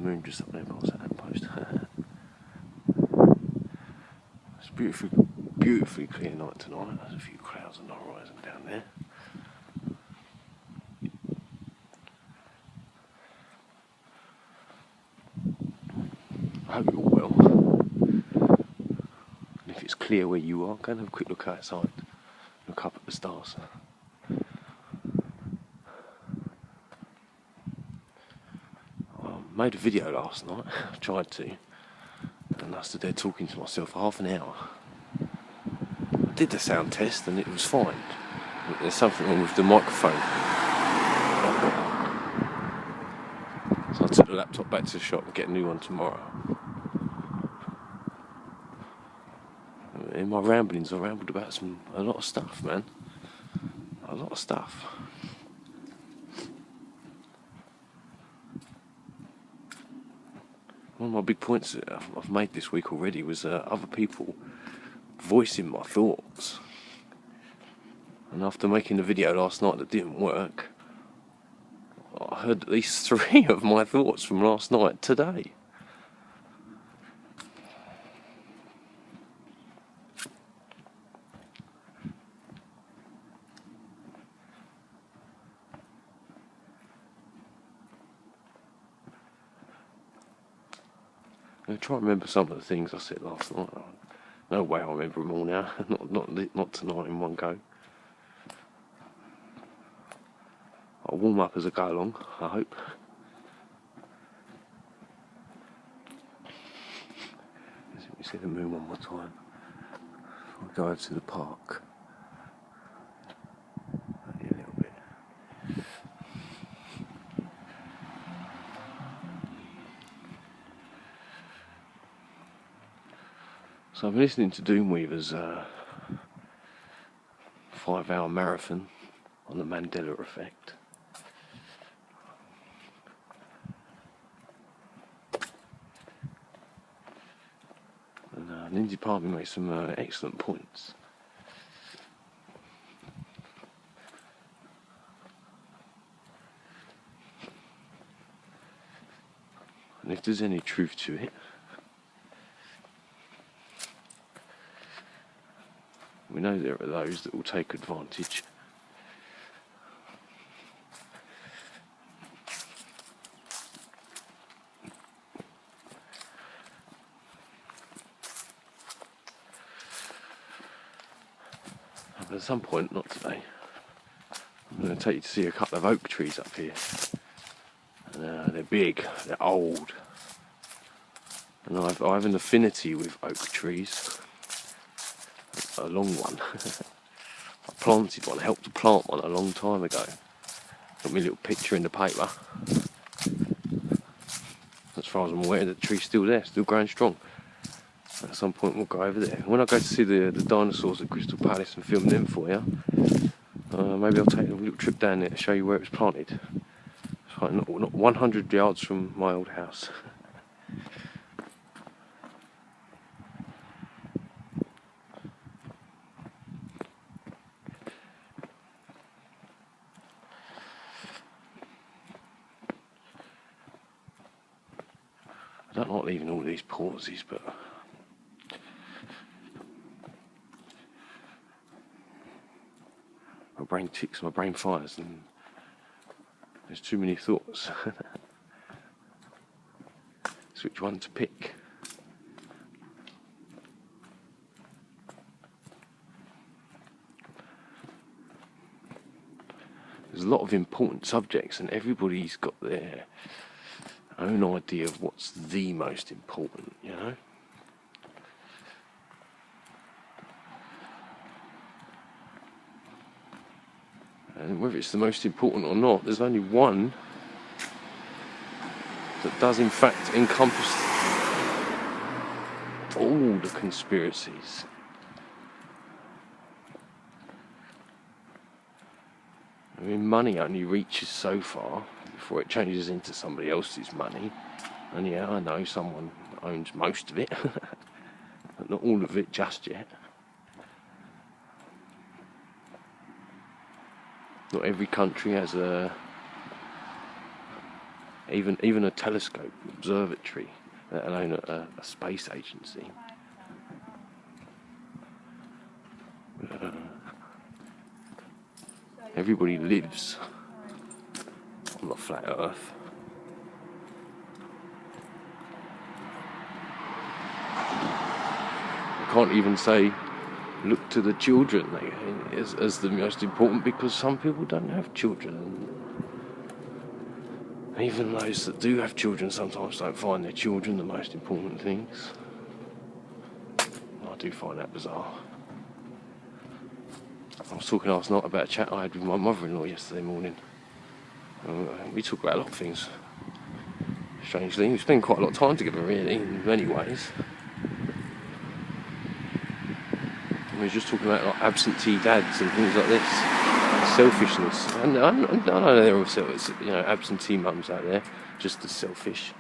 moon just up there past that lamppost. It's beautifully clear night tonight. There's a few clouds on the horizon down there. I hope you're well. And if it's clear where you are, go and have a quick look outside. Look up at the stars. I made a video last night. I tried to. And I stood there talking to myself for half an hour. I did the sound test and it was fine. But there's something wrong with the microphone. So I took the laptop back to the shop and get a new one tomorrow. In my ramblings, I rambled about a lot of stuff, man. A lot of stuff. One of my big points that I've made this week already was other people voicing my thoughts. And after making the video last night that didn't work, I heard at least 3 of my thoughts from last night today. I'm going to try and remember some of the things I said last night. No way I remember them all now. not tonight in one go. I'll warm up as I go along, I hope. Let me see the moon one more time. I'll go over to the park. Only a little bit. So I've been listening to Doomweaver's 5-hour marathon on the Mandela effect. And Lindsay Palmer made some excellent points. And if there's any truth to it, we know there are those that will take advantage. But at some point, not today, I'm going to take you to see a couple of oak trees up here. And, they're big, they're old. And I have an affinity with oak trees. A long one. I planted one, I helped to plant one a long time ago. Got me a little picture in the paper. As far as I'm aware, the tree's still there, still growing strong. At some point we'll go over there. When I go to see the dinosaurs at Crystal Palace and film them for you, maybe I'll take a little trip down there to show you where it was planted. It's like not 100 yards from my old house. I don't like leaving all these pauses, but my brain ticks, my brain fires, and there's too many thoughts. So which one to pick? There's a lot of important subjects, and everybody's got their own idea of what's the most important, you know? And whether it's the most important or not, there's only one that does in fact encompass all the conspiracies. I mean, money only reaches so far before it changes into somebody else's money. And yeah, I know someone owns most of it, but not all of it just yet. Not every country has a even a telescope, observatory, let alone a space agency. Everybody lives on the flat Earth. I can't even say look to the children as the most important, because some people don't have children. And even those that do have children sometimes don't find their children the most important things. I do find that bizarre. I was talking last night about a chat I had with my mother-in-law yesterday morning. We talk about a lot of things. Strangely, we spend quite a lot of time together, really, in many ways. We were just talking about like absentee dads and things like this, selfishness. And I know there are absentee mums out there, just as selfish.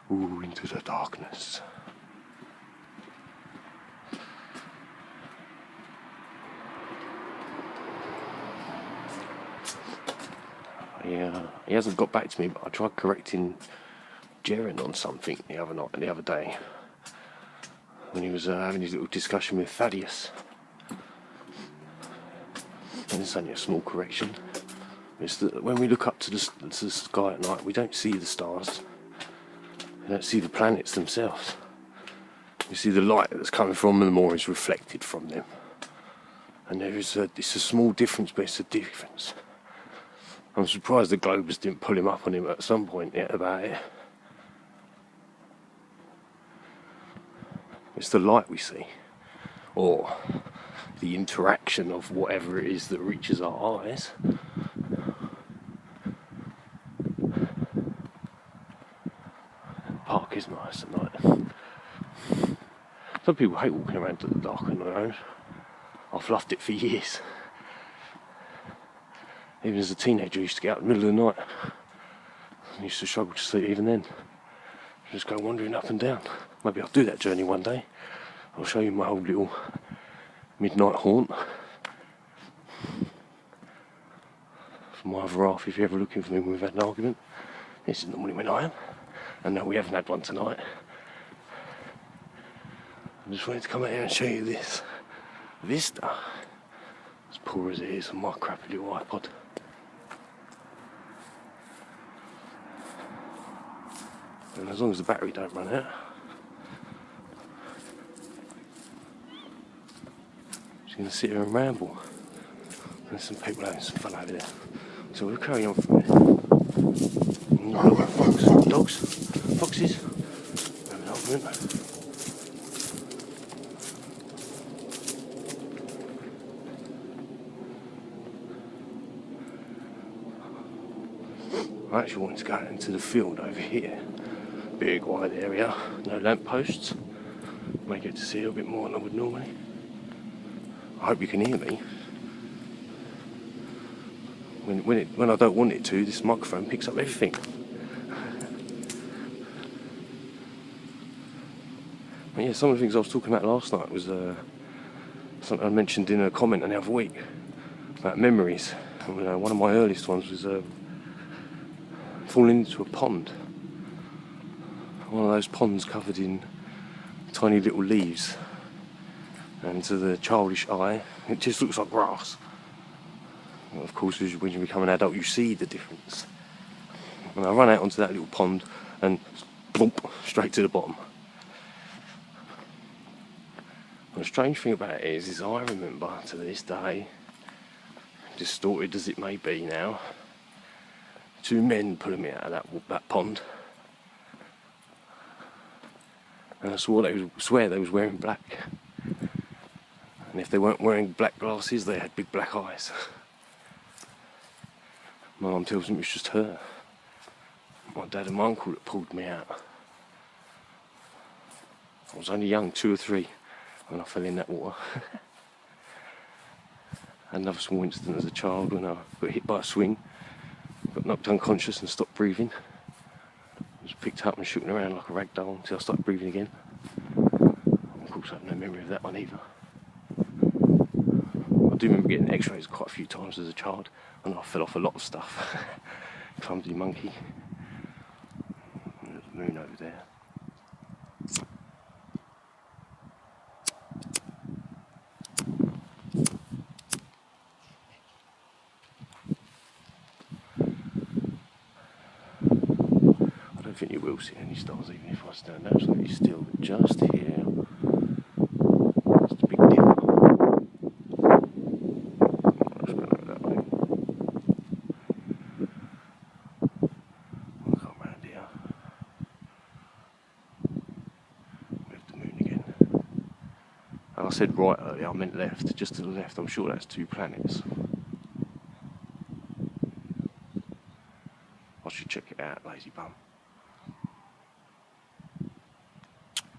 Ooh, into the darkness. Yeah, he hasn't got back to me, but I tried correcting Jaren on something the other day, when he was having his little discussion with Thaddeus. And it's only a small correction. It's that when we look up to the sky at night, we don't see the stars. We don't see the planets themselves. We see the light that's coming from them, or is reflected from them. And it's a small difference, but it's a difference. I'm surprised the Globers didn't pull him up on him at some point yet about it. It's the light we see, or the interaction of whatever it is that reaches our eyes. The park is nice at night. Some people hate walking around in the dark on their own. I've loved it for years. Even as a teenager, I used to get out in the middle of the night. I used to struggle to sleep even then. Just go wandering up and down. Maybe I'll do that journey one day. I'll show you my whole little midnight haunt. For my other half, if you're ever looking for me when we've had an argument, this is normally when I am. And no, we haven't had one tonight. I just wanted to come out here and show you this vista. As poor as it is on my crappy little iPod. And as long as the battery don't run out, I'm just going to sit here and ramble. There's some people having some fun over there. So we'll carry on from there. Dogs, foxes, having an argument. I actually wanted to go out into the field over here. Big wide area, no lamp posts. May get to see a little bit more than I would normally. I hope you can hear me. When I don't want it to, this microphone picks up everything. But yeah, some of the things I was talking about last night was something I mentioned in a comment the other week about memories. And, one of my earliest ones was falling into a pond. One of those ponds covered in tiny little leaves, and to the childish eye it just looks like grass. And of course, when you become an adult, you see the difference. And I run out onto that little pond and plump straight to the bottom. And the strange thing about it is I remember to this day, distorted as it may be now, two men pulling me out of that pond. And I swear they was wearing black. And if they weren't wearing black glasses, they had big black eyes. My mum tells me it was just her. My dad and my uncle that pulled me out. I was only young, 2 or 3, when I fell in that water. Another small incident as a child when I got hit by a swing, got knocked unconscious and stopped breathing. I was picked up and shooken around like a rag doll until I started breathing again. Of course I have no memory of that one either. do remember getting x-rays quite a few times as a child, and I fell off a lot of stuff. Clumsy monkey. And there's the moon over there. I don't think you will see any stars even if I stand absolutely still, just here. Just a big dip. Let's go over that way. I'll come round here. Move the moon again. And I said right earlier, I meant left, just to the left. I'm sure that's 2 planets. I should check it out, lazy bum.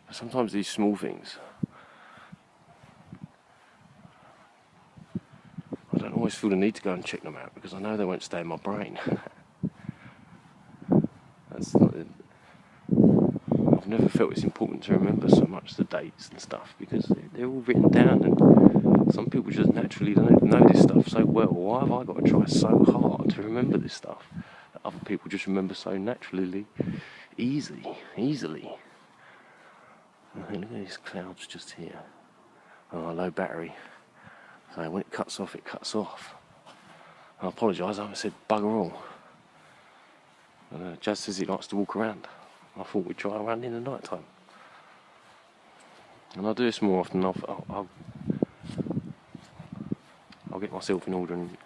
But sometimes these small things, I don't always feel the need to go and check them out because I know they won't stay in my brain. That's not it. I've never felt it's important to remember so much the dates and stuff because they're all written down, and some people just naturally don't know this stuff so well. Why have I got to try so hard to remember this stuff that other people just remember so naturally, easily? Look at these clouds just here. Oh, low battery. So when it cuts off, it cuts off. I apologise, I said bugger all. Jazz says he likes to walk around. I thought we'd try around in the night time. And I'll do this more often. I'll get myself in order and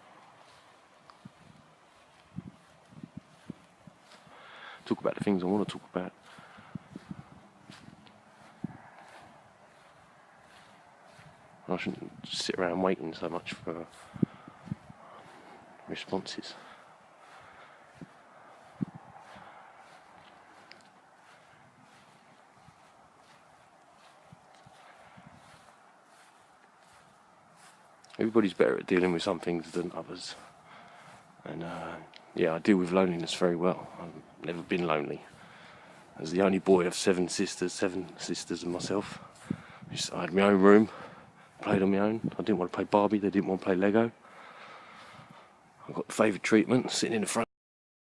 talk about the things I want to talk about. I shouldn't sit around waiting so much for responses. Everybody's better at dealing with some things than others. And yeah, I deal with loneliness very well. I've never been lonely. As the only boy of 7 sisters and myself. I had my own room, played on my own. I didn't want to play Barbie, they didn't want to play Lego. I got favourite treatment, sitting in the front